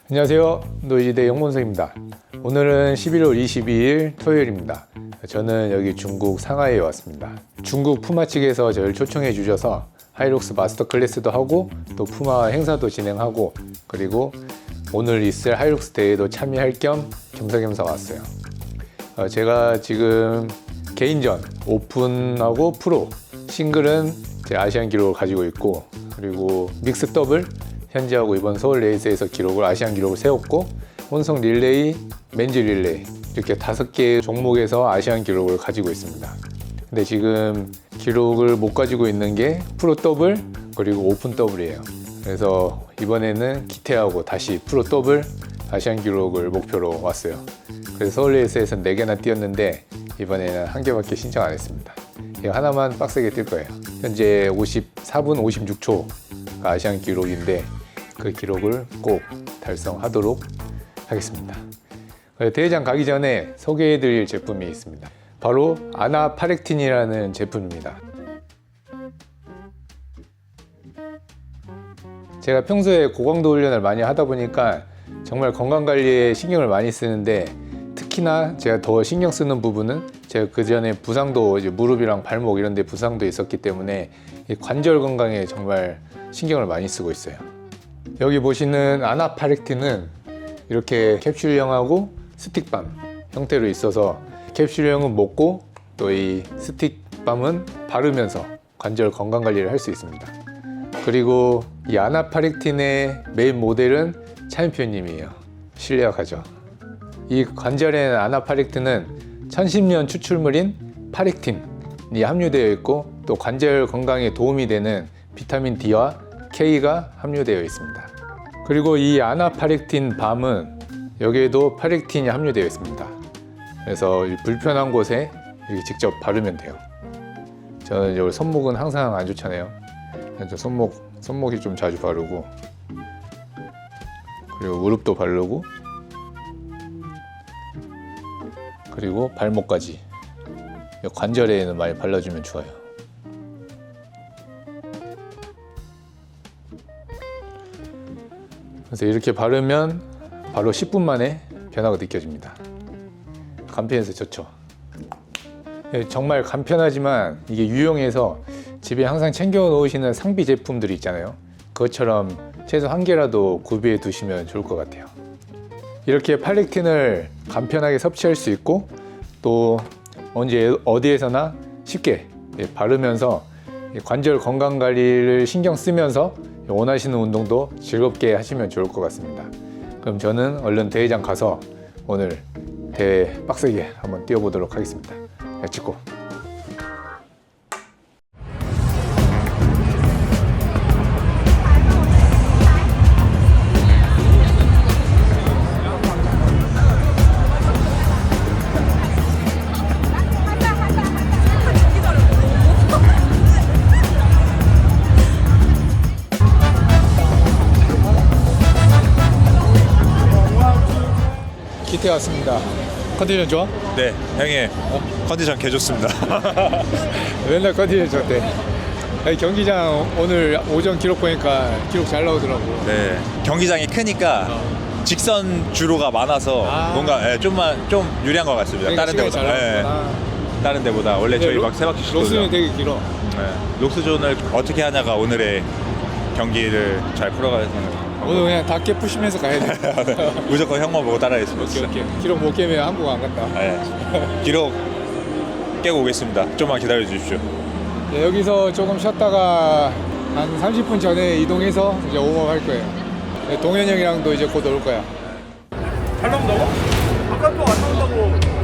안녕하세요. 노이지대 영문서입니다. 오늘은 11월 22일 토요일입니다. 저는 여기 중국 상하이에 왔습니다. 중국 푸마 측에서 저를 초청해 주셔서 하이룩스 마스터 클래스도 하고 또 푸마 행사도 진행하고 그리고 오늘 있을 하이룩스 대회도 참여할 겸 겸사겸사 왔어요. 제가 지금 개인전 오픈하고 프로 싱글은 제 아시안 기록을 가지고 있고 그리고 믹스 더블 현지하고 이번 서울 레이스에서 기록을 아시안 기록을 세웠고 혼성 릴레이, 맨즈 릴레이 이렇게 5개의 종목에서 아시안 기록을 가지고 있습니다. 근데 지금 기록을 못 가지고 있는 게 프로 더블 그리고 오픈 더블이에요. 그래서 이번에는 기태하고 다시 프로 더블 아시안 기록을 목표로 왔어요. 그래서 서울 레이스에서 4개나 뛰었는데 이번에는 1개밖에 신청 안 했습니다. 이거 하나만 빡세게 뛸 거예요. 현재 54분 56초가 아시안 기록인데 그 기록을 꼭 달성하도록 하겠습니다. 대회장 가기 전에 소개해 드릴 제품이 있습니다. 바로 아나파렉틴이라는 제품입니다. 제가 평소에 고강도 훈련을 많이 하다 보니까 정말 건강관리에 신경을 많이 쓰는데 특히나 제가 더 신경 쓰는 부분은 제가 그 전에 부상도 이제 무릎이랑 발목 이런 데 부상도 있었기 때문에 관절 건강에 정말 신경을 많이 쓰고 있어요. 여기 보시는 아나파렉틴은 이렇게 캡슐형하고 스틱밤 형태로 있어서 캡슐형은 먹고 또 이 스틱밤은 바르면서 관절 건강 관리를 할 수 있습니다. 그리고 이 아나파렉틴의 메인 모델은 차인표님이에요. 실력하죠. 이 관절에는 아나파렉틴은 1010년 추출물인 파렉틴이 함유되어 있고 또 관절 건강에 도움이 되는 비타민 D와 K가 함유되어 있습니다. 그리고 이 아나파렉틴 밤은 여기에도 파렉틴이 함유되어 있습니다. 그래서 불편한 곳에 이렇게 직접 바르면 돼요. 저는 여기 손목은 항상 안 좋잖아요. 그래서 손목이 좀 자주 바르고 그리고 무릎도 바르고 그리고 발목까지 관절에는 많이 발라주면 좋아요. 그래서 이렇게 바르면 바로 10분 만에 변화가 느껴집니다. 간편해서 좋죠. 정말 간편하지만 이게 유용해서 집에 항상 챙겨 놓으시는 상비 제품들이 있잖아요. 그것처럼 최소 1개라도 구비해 두시면 좋을 것 같아요. 이렇게 파렉틴을 간편하게 섭취할 수 있고 또 언제 어디에서나 쉽게 바르면서 관절 건강 관리를 신경 쓰면서 원하시는 운동도 즐겁게 하시면 좋을 것 같습니다. 그럼 저는 얼른 대회장 가서 오늘 대회 빡세게 한번 뛰어보도록 하겠습니다. 찍고. 기태 왔습니다. 컨디션 좋아? 네, 형님 컨디션 개 좋습니다. 맨날 컨디션 좋대. 경기장 오늘 오전 기록 보니까 기록 잘 나오더라고. 네, 경기장이 크니까 직선 주로가 많아서 뭔가 좀 유리한 것 같습니다. 그러니까 다른 데보다. 잘 다른 데보다 원래 저희 막 3바퀴씩 로스는 되게 길어. 록스존을 어떻게 하냐가 오늘의 경기를 잘 풀어가야 생각합니다. 오늘 그냥 다 깨푸시면서 가야 돼. 무조건 형만 보고 따라하겠습니다. 오케이. 기록 못 깨면 한국 안 간다. 네, 기록 깨고 오겠습니다. 좀만 기다려 주십시오. 네, 여기서 조금 쉬었다가 한 30분 전에 이동해서 이제 웜업 할 거예요. 네, 동현이 형이랑도 이제 곧 올 거야. 잘 나온다고? 아까 또 안 나온다고.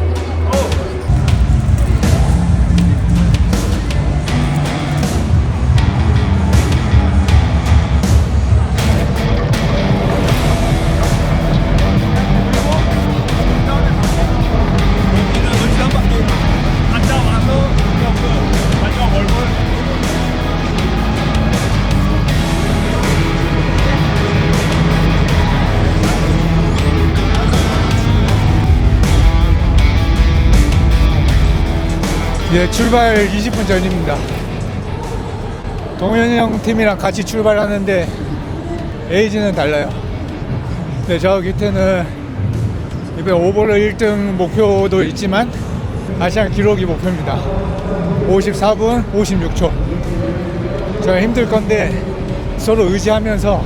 예, 출발 20분 전입니다. 동현이 형 팀이랑 같이 출발하는데 에이지는 달라요. 네, 저 곁에는 이번 오버롤 1등 목표도 있지만 아시안 기록이 목표입니다. 54분 56초. 제가 힘들 건데 서로 의지하면서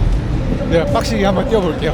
빡시게 한번 뛰어볼게요.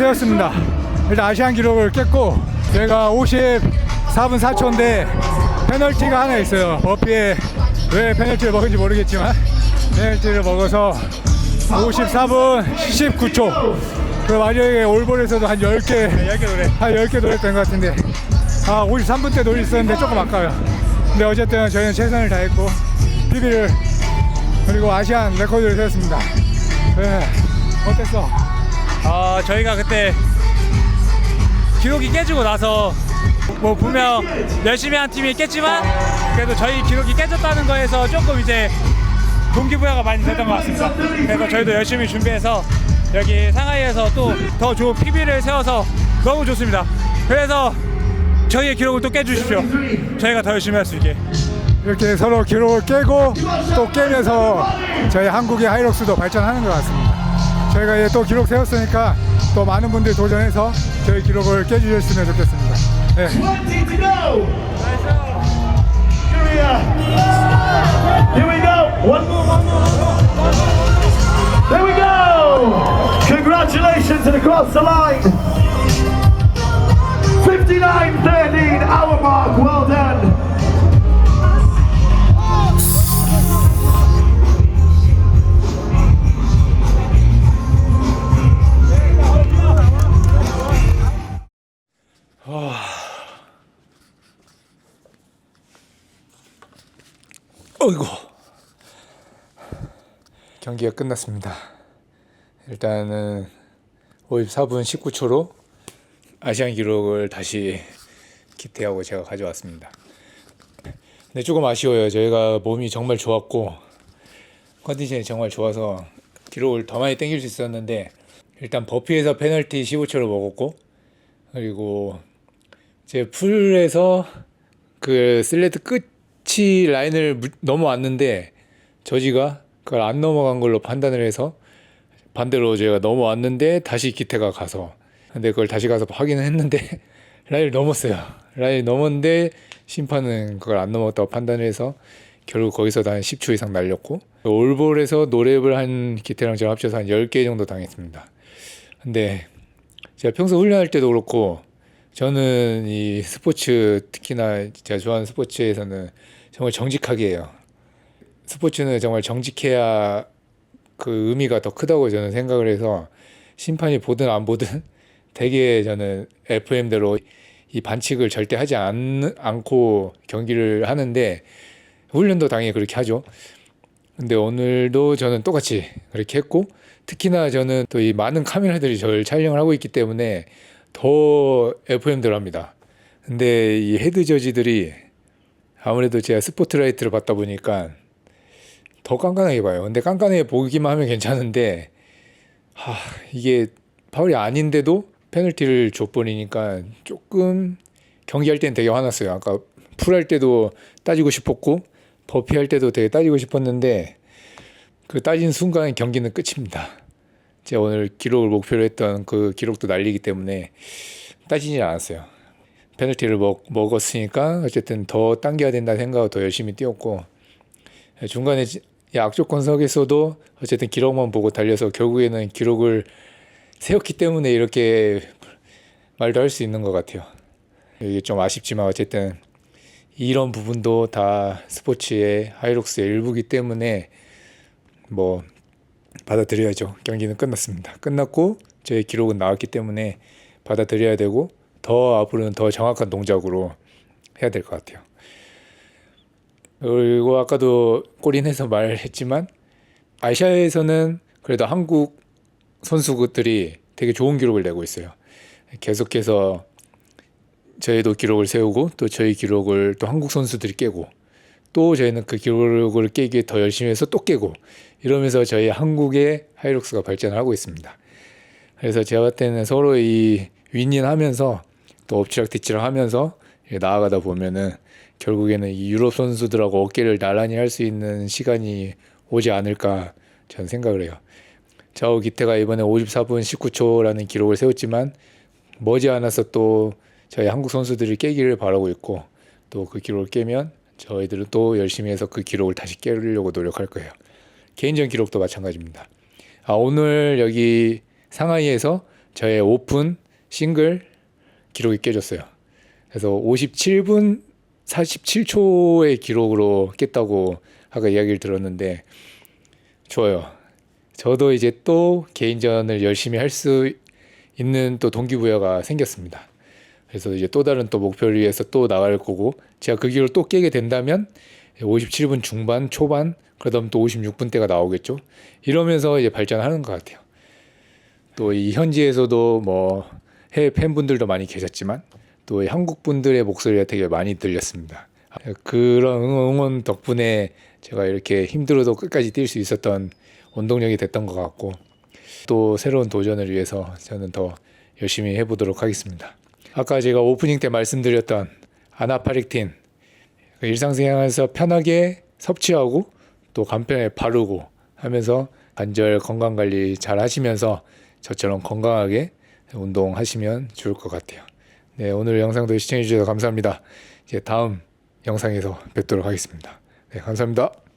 세웠습니다. 일단 아시안 기록을 깼고 제가 54분 4초인데 페널티가 하나 있어요. 버피에 왜 페널티를 먹은지 모르겠지만 페널티를 먹어서 54분 19초. 그 마지막에 올볼에서도 한 10개 노렸던 것 같은데 53분 때 노릴 수 있었는데 조금 아까워요. 근데 어쨌든 저희는 최선을 다했고 PB를 그리고 아시안 레코드를 세웠습니다. 네. 어땠어? 저희가 그때 기록이 깨지고 나서 뭐 분명 열심히 한 팀이 깼지만 그래도 저희 기록이 깨졌다는 거에서 조금 이제 동기부여가 많이 됐던 것 같습니다. 그래서 저희도 열심히 준비해서 여기 상하이에서 또 더 좋은 PB를 세워서 너무 좋습니다. 그래서 저희의 기록을 또 깨주십시오. 저희가 더 열심히 할 수 있게. 이렇게 서로 기록을 깨고 또 깨면서 저희 한국의 하이록스도 발전하는 것 같습니다. 저희가 이제 또 기록 세웠으니까 또 많은 분들이 도전해서 저희 기록을 깨주셨으면 좋겠습니다. 네. 20 to go. Here we go. One more. There we go. Congratulations and across the line. 59:13 hour mark. Well done. 어이구. 경기가 끝났습니다. 일단은 54분 19초로 아시안 기록을 다시 기태하고 제가 가져왔습니다. 근데 조금 아쉬워요. 저희가 몸이 정말 좋았고 컨디션이 정말 좋아서 기록을 더 많이 땡길 수 있었는데 일단 버피에서 페널티 15초를 먹었고 그리고 제 풀에서 그 슬레드 끝이 라인을 넘어왔는데 저지가 그걸 안 넘어간 걸로 판단을 해서 반대로 제가 넘어왔는데 다시 기태가 가서 근데 그걸 다시 가서 확인을 했는데 라인을 넘었어요. 라인을 넘었는데 심판은 그걸 안 넘었다고 판단을 해서 결국 거기서도 한 10초 이상 날렸고 올볼에서 노랩을 한 기태랑 저랑 합쳐서 한 10개 정도 당했습니다. 근데 제가 평소 훈련할 때도 그렇고 저는 이 스포츠 특히나 제가 좋아하는 스포츠에서는 정말 정직하게 해요. 스포츠는 정말 정직해야 그 의미가 더 크다고 저는 생각을 해서 심판이 보든 안 보든 되게 저는 FM대로 이 반칙을 절대 하지 않고 경기를 하는데 훈련도 당연히 그렇게 하죠. 근데 오늘도 저는 똑같이 그렇게 했고 특히나 저는 또 이 많은 카메라들이 저를 촬영을 하고 있기 때문에 더 FM대로 합니다. 근데 이 헤드 저지들이 아무래도 제가 스포트라이트를 받다 보니까 더 깐깐하게 봐요. 근데 깐깐하게 보기만 하면 괜찮은데 이게 파울이 아닌데도 페널티를 줘버리니까 조금 경기할 때는 되게 화났어요. 아까 풀할 때도 따지고 싶었고 버피 할 때도 되게 따지고 싶었는데 그 따진 순간 경기는 끝입니다. 제가 오늘 기록을 목표로 했던 그 기록도 날리기 때문에 따지지 않았어요. 페널티를 먹었으니까 어쨌든 더 당겨야 된다 생각하고 더 열심히 뛰었고 중간에 악조건 속에서도 어쨌든 기록만 보고 달려서 결국에는 기록을 세웠기 때문에 이렇게 말도 할 수 있는 것 같아요. 이게 좀 아쉽지만 어쨌든 이런 부분도 다 스포츠의 하이록스의 일부기 때문에 뭐 받아들여야죠. 경기는 끝났습니다. 끝났고 저희 기록은 나왔기 때문에 받아들여야 되고 더 앞으로는 더 정확한 동작으로 해야 될 것 같아요. 그리고 아까도 꼬린해서 말했지만 아시아에서는 그래도 한국 선수들이 되게 좋은 기록을 내고 있어요. 계속해서 저희도 기록을 세우고 또 저희 기록을 또 한국 선수들이 깨고 또 저희는 그 기록을 깨기 위해 더 열심히 해서 또 깨고 이러면서 저희 한국의 하이록스가 발전하고 있습니다. 그래서 제가 봤을 때는 서로 이 윈윈하면서 또 엎치락뒤치락 하면서 나아가다 보면은 결국에는 이 유럽 선수들하고 어깨를 나란히 할 수 있는 시간이 오지 않을까 저는 생각을 해요. 자오 기태가 이번에 54분 19초라는 기록을 세웠지만 머지않아서 또 저희 한국 선수들이 깨기를 바라고 있고 또 그 기록을 깨면 저희들은 또 열심히 해서 그 기록을 다시 깨려고 노력할 거예요. 개인전 기록도 마찬가지입니다. 오늘 여기 상하이에서 저의 오픈 싱글 기록이 깨졌어요. 그래서 57분 47초의 기록으로 깼다고 아까 이야기를 들었는데 좋아요. 저도 이제 또 개인전을 열심히 할 수 있는 또 동기부여가 생겼습니다. 그래서 이제 또 다른 또 목표를 위해서 또 나갈 거고, 제가 그 기록을 또 깨게 된다면 57분 중반, 초반, 그러다 또 56분대가 나오겠죠. 이러면서 이제 발전하는 것 같아요. 또 이 현지에서도 뭐 해외 팬분들도 많이 계셨지만 또 한국 분들의 목소리가 되게 많이 들렸습니다. 그런 응원 덕분에 제가 이렇게 힘들어도 끝까지 뛸 수 있었던 원동력이 됐던 것 같고, 또 새로운 도전을 위해서 저는 더 열심히 해보도록 하겠습니다. 아까 제가 오프닝 때 말씀드렸던 아나파렉틴, 일상생활에서 편하게 섭취하고 또 간편하게 바르고 하면서 관절 건강관리 잘 하시면서 저처럼 건강하게 운동하시면 좋을 것 같아요. 네, 오늘 영상도 시청해 주셔서 감사합니다. 이제 다음 영상에서 뵙도록 하겠습니다. 네, 감사합니다.